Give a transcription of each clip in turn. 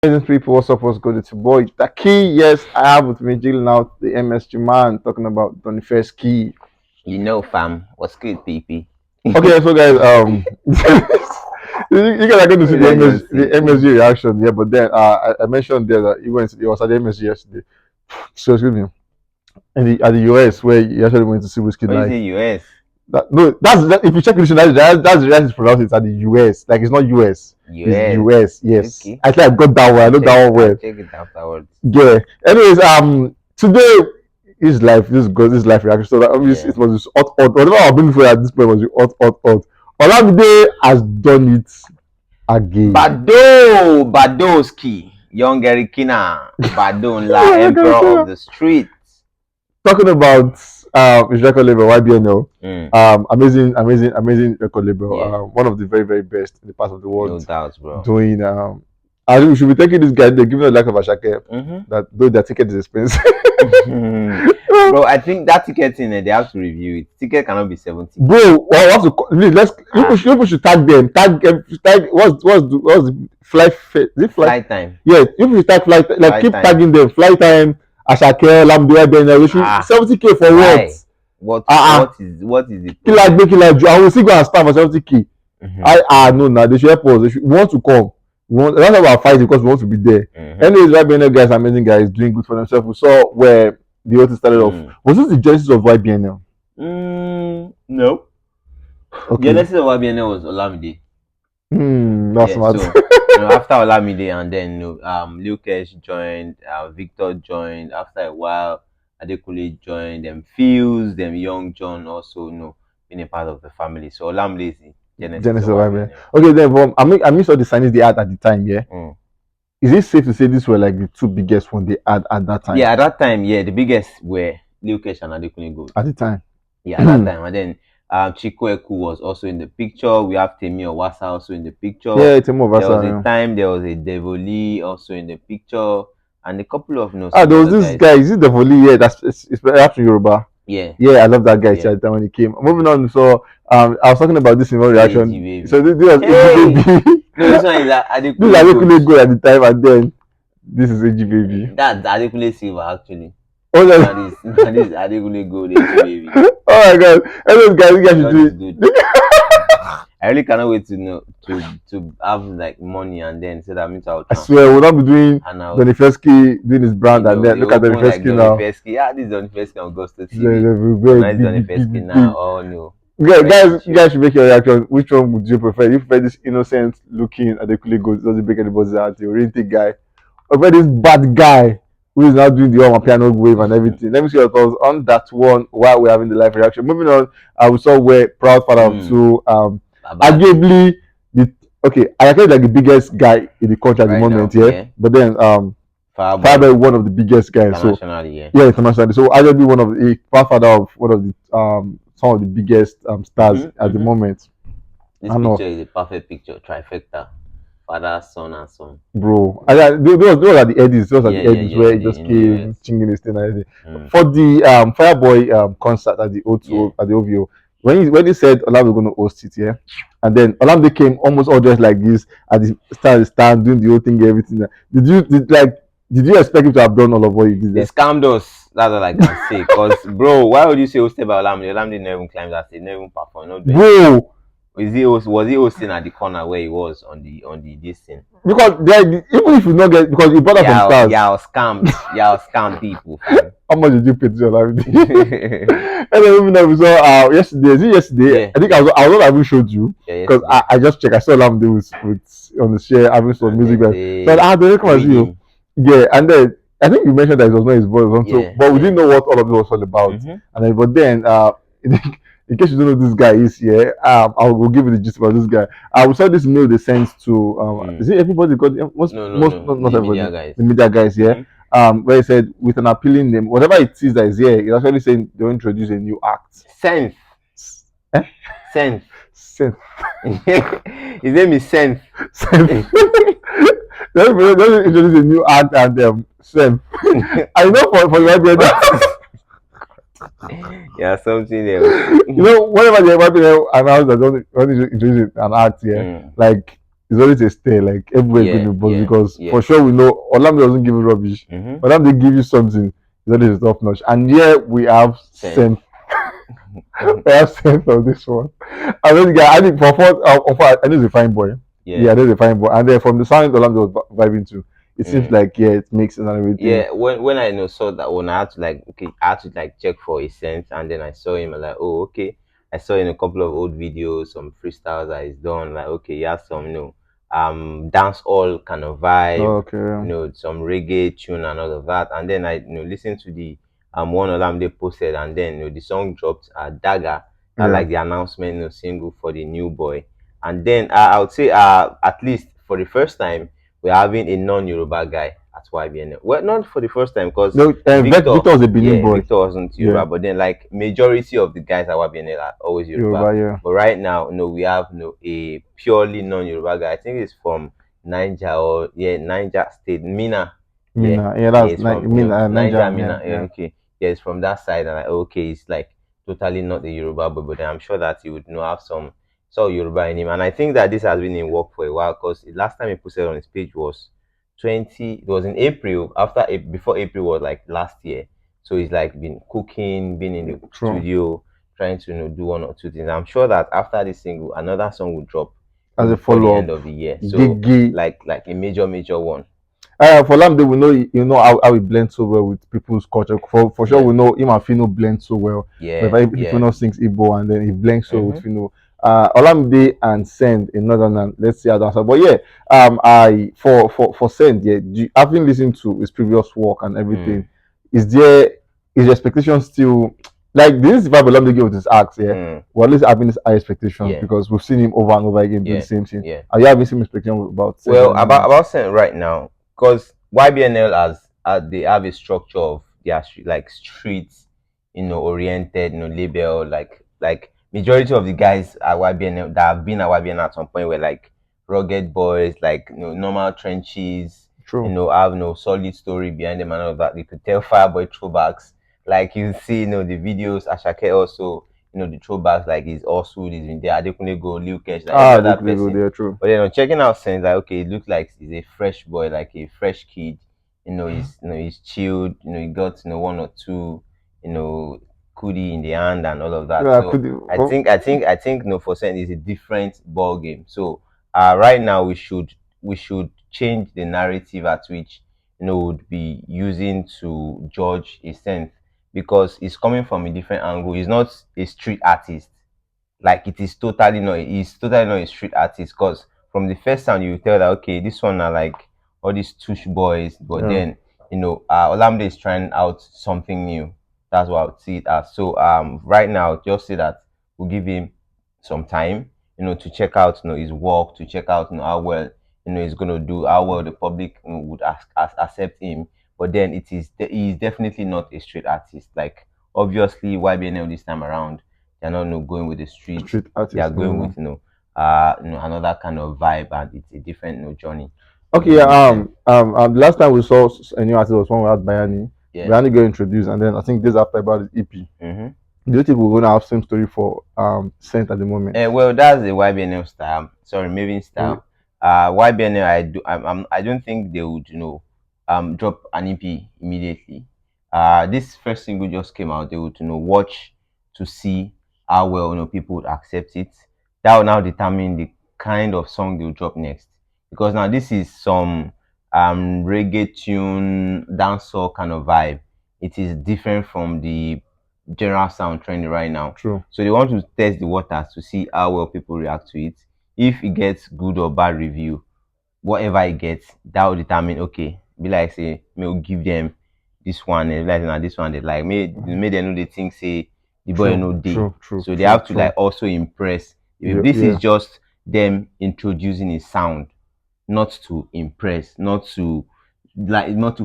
Amazing people, what's up? What's good? It's your boy Taki. Yes, I have with me Jill now, the MSG man, talking about Donny First Key. You know, fam. What's good, PP? Okay, so guys, you guys are going to see the MSG reaction, yeah. But then I mentioned there that it was at the MSG yesterday. So excuse me, at the US where you actually went to see Whiskey What is live. the US? No, if you check the dictionary, that's the right is pronounced. It's at the US, like it's not US. It's US. US. Yes, Okay. I think I got that one. I know that one well. Check it afterwards. Yeah. Anyways, today this life reaction. So that obviously Yeah. it was just hot. Whatever I've been for at this point was hot. Olamide has done it again. Badoski. Young Erikina. Badon La Emperor of the Street. Talking about his record label YBNL. Amazing record label. Yeah. One of the very, very best in the part of the world. No doubts, bro. Doing I think we should be taking this guy. They're giving a lack of Ashake. That though their ticket is expensive. Bro, I think that ticket in they have to review it. Ticket cannot be 70. Bro, people should tag them. Tag what's the flight is it Flight time. Yeah, you should tag flight like keep tagging them. Flight time, Ashake, Lamdua, Ben, 70K for what? What is it? I will still go and spam for 70K. No, they should help us. We want to come. That's why we're fighting because we want to be there. Anyways, YBNL guys, amazing guys, doing good for themselves. We saw where the whole thing started off. Was this the genesis of YBNL? No. Okay. Genesis of YBNL was Olamide. That's smart. So, after Olamide and then Lucas joined, Victor joined. After a while, Adekunle joined. Them Fields, them Young John also being a part of the family. So Olamide is the genesis of YBNL. Okay, then I missed all the signings they had at the time. Yeah. Is it safe to say these were like the two biggest ones they had at that time? Yeah, at that time, yeah, the biggest were Lucas and Adekunle Gold. At the time. Yeah, at that time, and then Chikweku was also in the picture. We have Temi Owasa also in the picture. Yeah, Temi Owasa. There was a time there was a Devoli also in the picture, and a couple of there was this guy. Is it Devoli? Yeah, it's perhaps in Yoruba. Yeah, I love that guy. Yeah. When he came. Moving on, so I was talking about this in one reaction. So this was no, this one is Adekunle Gold at the time, and then this is AG Baby. That's Adekunle Silver actually. Oh, that is Adekunle Gold, AG Baby. Oh my God! Anyways, guys, you guys should do it. I really cannot wait to have like money and then say that means I'll. I swear, we'll not be doing Donny First Key doing his brand and then look at Donny First Key now. This is Donny First Key on Augusto TV. Nice Donny First Key now. Oh no. You guys should make your reaction. Which one would you prefer? You prefer this innocent looking Adekunle Gold, doesn't break anybody's heart, the oriented guy, or this bad guy who is now doing the piano wave and everything? Let me see your thoughts on that one while we're having the live reaction. Moving on, we saw where proud father of two, arguably I think like the biggest guy in the country at the moment, yeah. But then Fireboy one of the biggest guys, internationally, internationally. So arguably one of the proud father of one of the some of the biggest stars at the moment. This picture is a perfect picture, trifecta. Father, son, and son. Bro, those are the edits. Those are the edits where he just came singing his thing and everything. For the Fireboy concert at the O2 at the OVO, when he said Olamide was going to host it, yeah, and then Olamide came almost all dressed like this at the stand doing the whole thing, everything. Did you expect him to have done all of what he did? They scammed us. That's all I can say. Cause bro, why would you say hosted by Olamide? Olamide never even climbed that stage, never even performed. Bro, was he hosting at the corner where he was on the this thing? Because even if you not get, because you brought up from stars. Scam people. Fam. How much did you pay to Olamide? And then we saw yesterday. Yeah. I think I was not even showed you because I just checked. I saw Olamide with on the share having some music. So they come and see you. Yeah, and then I think you mentioned that it was not his voice, but we didn't know what all of it was all about. And then, in case you don't know who this guy is here, I will give you the gist about this guy. We saw this mail they sent to is it everybody got not everybody, the media guys, where he said with an appealing name, whatever it is that is here, he's actually saying they'll introduce a new act. SENTH. SENTH. His name is SENTH. They'll introduce a new act and SENTH. I know for the YBNL. Yeah, something else. Whenever the YBNL announced that don't introduce an act here, like it's always a stay. Like everywhere going to buzz because for sure we know Olamide doesn't give you rubbish. Olamide give you something. It's always top notch. And here we have SENTH. We have SENTH on this one. I mean, guy, I think I know he's a fine boy. Yeah, I know he's a fine boy. And then from the sound Olamide was vibing to, it seems like it makes sense and everything. Yeah, when I saw that one, I had to like I had to like check for a sense, and then I saw him and like, oh okay. I saw in a couple of old videos some freestyles that he's done. Like okay, he has some dance all kind of vibe, some reggae tune and all of that. And then I listened to the one Olamide posted, and then the song dropped Dagger, like the announcement single for the new boy. And then I would say at least for the first time we're having a non-Yoruba guy at YBNL. Well, not for the first time because Victor was a Benin boy. Victor wasn't Yoruba, but then like majority of the guys at YBNL are always Yoruba. But right now, we have a purely non-Yoruba guy. I think it's from Niger or Niger State, Mina. That's Niger, Mina. Okay, it's from that side, and like okay, it's like totally not the Yoruba boy, but then I'm sure that he would have some Yoruba in him. And I think that this has been in work for a while because the last time he posted on his page was it was in April, before April was like last year. So he's like been cooking, been in the studio, trying to do one or two things. I'm sure that after this single, another song will drop as a follow-up, the end of the year. So like a major one. For Lamde, we know how he blends so well with people's culture. For sure, we know him and Fino blend so well. If Fino sings Igbo and then he blends so with Fino. Olamide and SENTH in Northern, let's see how that's. But yeah, I for SENTH, having listened to his previous work and everything, is expectation still like this? If I Olamide give with his acts, well, at least having this high expectations because we've seen him over and over again do the same thing. Are you having some expectation about SENTH? Well, about SENTH right now, because YBNL they have a structure of their like streets, oriented, label like majority of the guys at YBNL that have been at YBNL at some point were like rugged boys, like normal trenches, have no solid story behind them and all that. You could tell Fireboy throwbacks, like you see, the videos. Ashake also, the throwbacks like he's also he's been there. Adekunle go, Lil Kesh, like every other person. There, true. But checking out SENTH, like okay, it looks like he's a fresh boy, like a fresh kid. He's chilled. He got one or two, Kudi in the hand and all of that. So I think for SENTH is a different ball game. So right now we should change the narrative at which would be using to judge a SENTH, because it's coming from a different angle. He's not a street artist. Like he's totally not a street artist, because from the first sound you tell that okay, this one are like all these tush boys, but then Olamide is trying out something new. That's what I would see it as. So right now just say that we'll give him some time, to check out his work, to check out how well he's gonna do, how well the public would accept him. But then he is definitely not a street artist. Like obviously YBNL this time around, they're not going with the street artist, they are going with another kind of vibe, and it's a different journey. Okay, last time we saw a new artist was one we had Bayani. Bayani got introduced, and then I think days after about his EP. Do you think we're gonna have same story for SENTH at the moment? Well, that's the YBNL style. Sorry, Maven style. YBNL, I don't think they would drop an EP immediately. This first single just came out. They would watch to see how well people would accept it. That will now determine the kind of song they'll drop next. Because now this is some reggae tune, dancehall kind of vibe. It is different from the general sound trending right now. True. So they want to test the waters to see how well people react to it. If it gets good or bad review, whatever it gets, that will determine, okay, be like say, we'll give them this one, and like this one, they like made them know they think say the boy day. So they have to like also impress. If this is just them introducing a sound, not to impress, not to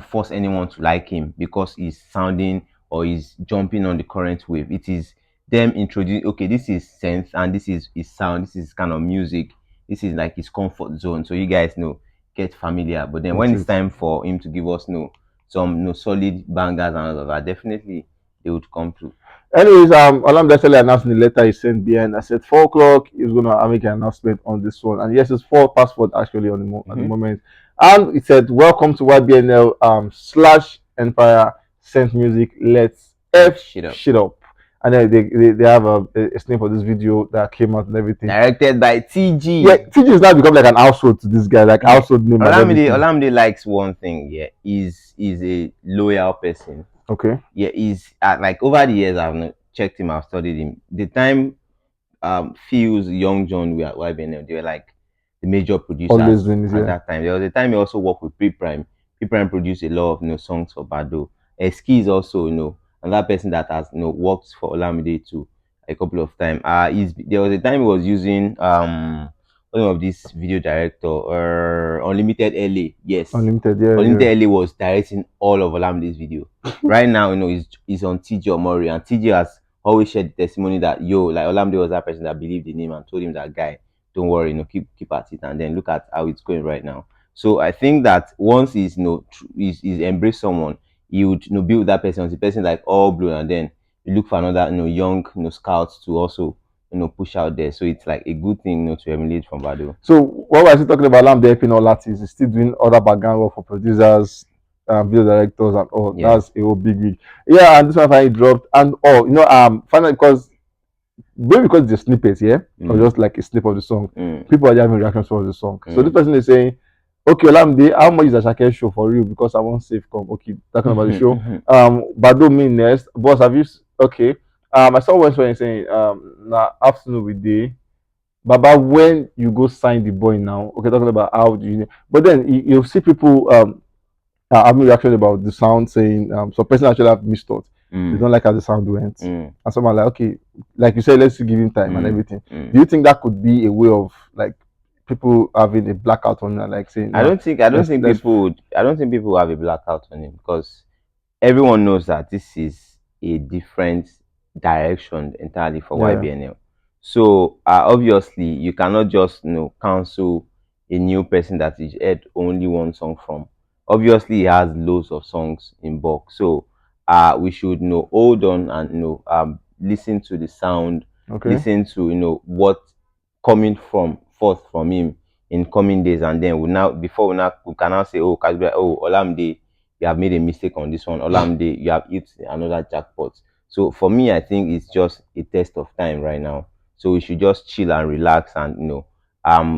force anyone to like him because he's sounding or he's jumping on the current wave. It is them introducing, okay, this is SENTH and this is his sound, this is kind of music, this is like his comfort zone. So you guys get familiar. But then when it's time for him to give us some solid bangers and all of that, definitely they would come through. Anyways, Olamide actually announced in the letter he sent behind. I said 4 o'clock. He's gonna make an announcement on this one, and yes, it's 4 passport actually on at the moment. And it said, "Welcome to YBNL slash Empire Sent Music. Let's F shit up." And then they have a snip of this video that came out and everything. Directed by TG. Yeah, TG is now become like an household to this guy, like household name. Olamide likes one thing. Yeah, is a loyal person. Okay. Yeah, he's like over the years I've not checked him, I've studied him. The time Phil's Young John were at YBNL, they were like the major producers at that time. There was a time he also worked with Pre-Prime. Pre-Prime produced a lot of songs for Bado. Ski is also another person that has worked for Olamide too a couple of times. There was a time he was using one of this video director or Unlimited LA. Yes, Unlimited LA was directing all of Olamide's video. Right now, he's on TJ Omori, and TJ has always shared the testimony that like Olamide was that person that believed in him and told him that guy, don't worry, keep at it, and then look at how it's going right now. So I think that once he's embraced someone, he would build that person. The person like all blue, and then you look for another young scouts to also push out there. So it's like a good thing to emulate from Bado. So what was he talking about? Olamide helping all artists, he's still doing other background work for producers, video directors and all. Yeah. That's a whole big. Yeah, and this one finally dropped, and finally because it's a snippet, yeah, or just like a snip of the song. People are having reactions to the song. So this person is saying, "Okay, Olamide, how much is Asake show for you? Because I want safe come." Okay, talking about the show. Bado me next. Boss, have you? Okay. I saw one saying, "Na afternoon with day." Baba, when you go sign the boy now, okay, talking about how do you, but then you see people having reaction about the sound, saying some person actually have misthought. They don't like how the sound went, and someone like, okay, like you said, let's give him time and everything. Do you think that could be a way of like people having a blackout on that, like saying? I don't think people have a blackout on him, because everyone knows that this is a different direction entirely for YBNL. So obviously you cannot just cancel a new person that is heard only one song from. Obviously he has loads of songs in bulk. So we should hold on and listen to the sound, listen to what coming forth from him in coming days, and then we can now say, oh Olamide, you have made a mistake on this one. Olamide, you have hit another jackpot. So for me, I think it's just a test of time right now. So we should just chill and relax and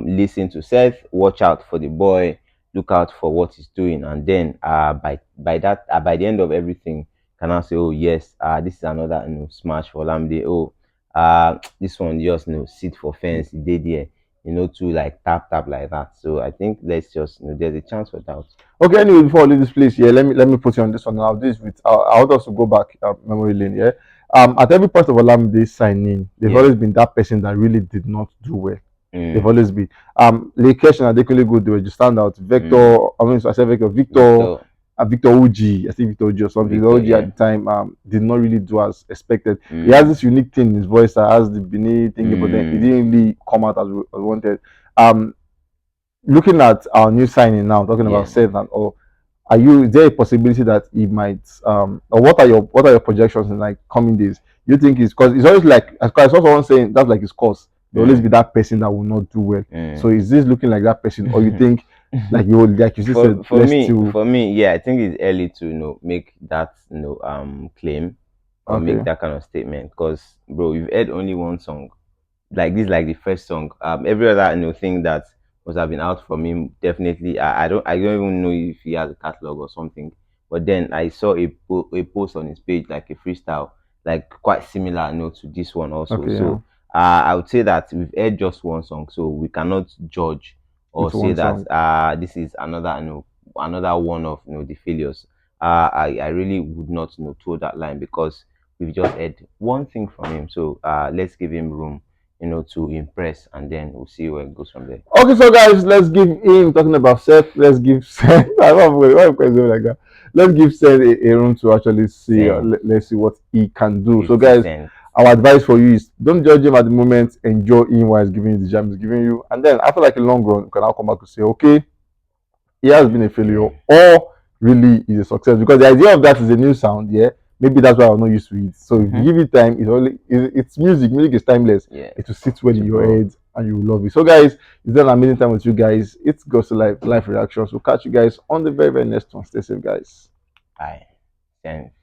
listen to Seth, watch out for the boy, look out for what he's doing, and then by the end of everything, can I say, oh yes, this is another smash for Olamide. Oh, this one just sit for fence, they there. To like tap like that. So I think let's just there's a chance for that. Okay, anyway, before I leave this place, yeah, let me put you on this one. I'll do this with I would also go back memory lane, yeah. At every part of Olamide signing, there's always been that person that really did not do well. They've always been Lakesh and Adekunle Gold, they were just stand out. Victor, I said Victor Uji, I think Victor Uji or something. Victor Uji at the time did not really do as expected. He has this unique thing in his voice that has the Benin thing, but then it didn't really come out as wanted. Looking at our new signing now, talking about SENTH and all, is there a possibility that he might or what are your projections in like coming days? You think it's because it's always like, as I saw someone saying that's like his course. There will always be that person that will not do well. So is this looking like that person, or you think like for me, yeah, I think it's early to make that claim or make that kind of statement, because bro, you've heard only one song. Like this, like the first song. Every other thing that must have been out from him, definitely. I don't even know if he has a catalog or something. But then I saw a post on his page, like a freestyle, like quite similar to this one also. So I would say that we've heard just one song, so we cannot judge or say that this is another another one of the failures. I really would not toe that line, because we've just heard one thing from him. So let's give him room to impress, and then we'll see where it goes from there. Okay, so guys, let's give him, talking about Seth, let's give Seth like that. Let's give Seth a room to actually see. Let's see what he can do. So guys, our advice for you is don't judge him at the moment. Enjoy him while he's giving you the jam he's giving you, and then after like a long run, you can now come back to say, okay, he has been a failure or really is a success, because the idea of that is a new sound, yeah. maybe that's why I'm not used to it. So if you give it time, it's music. Music is timeless. Yeah. It will sit well in your head and you will love it. So guys, it's been an amazing time with you guys. It's Goes to Life Reactions. We'll catch you guys on the very, very next one. Stay safe, guys. Bye. Thanks.